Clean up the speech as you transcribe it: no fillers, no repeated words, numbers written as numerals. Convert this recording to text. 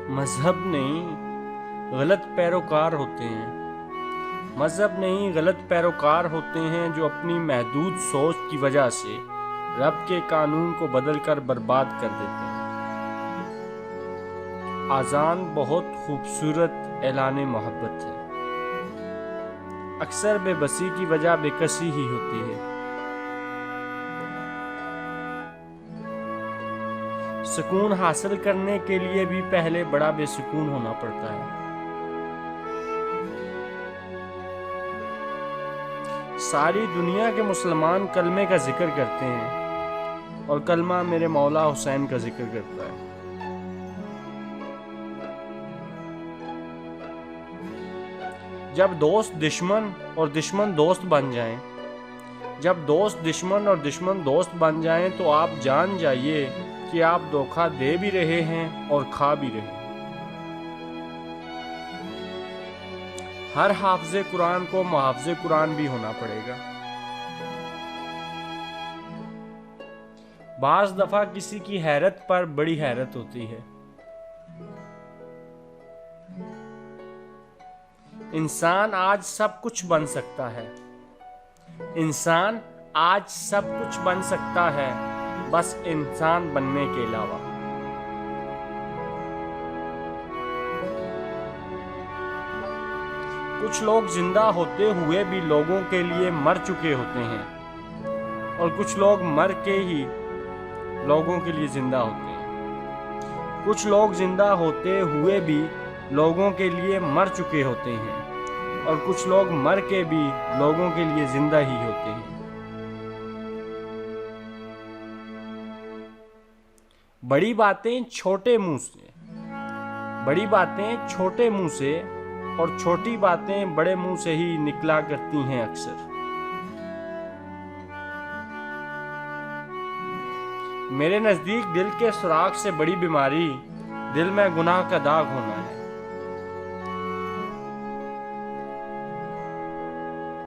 مذہب نہیں غلط پیروکار ہوتے ہیں مذہب نہیں غلط پیروکار ہوتے ہیں جو اپنی محدود سوچ کی وجہ سے رب کے قانون کو بدل کر برباد کر دیتے ہیں۔ اذان بہت خوبصورت اعلان محبت ہے۔ اکثر بے بسی کی وجہ بے کسی ہی ہوتی ہے۔ سکون حاصل کرنے کے لیے بھی پہلے بڑا بے سکون ہونا پڑتا ہے۔ ساری دنیا کے مسلمان کلمے کا ذکر کرتے ہیں اور کلمہ میرے مولا حسین کا ذکر کرتا ہے۔ جب دوست دشمن اور دشمن دوست بن جائیں تو آپ جان جائیے کہ آپ دھوکہ دے بھی رہے ہیں اور کھا بھی رہے ہیں۔ ہر حافظ قرآن کو محافظ قرآن بھی ہونا پڑے گا۔ بعض دفعہ کسی کی حیرت پر بڑی حیرت ہوتی ہے۔ انسان آج سب کچھ بن سکتا ہے بس انسان بننے کے علاوہ۔ کچھ لوگ زندہ ہوتے ہوئے بھی لوگوں کے لیے مر چکے ہوتے ہیں اور کچھ لوگ مر کے ہی لوگوں کے لیے زندہ ہوتے ہیں۔ کچھ لوگ زندہ ہوتے ہوئے بھی لوگوں کے لیے مر چکے ہوتے ہیں اور کچھ لوگ مر کے بھی لوگوں کے لیے زندہ ہی ہوتے ہیں۔ بڑی باتیں چھوٹے منہ سے اور چھوٹی باتیں بڑے منہ سے ہی نکلا کرتی ہیں اکثر۔ میرے نزدیک دل کے سوراخ سے بڑی بیماری دل میں گناہ کا داغ ہونا ہے۔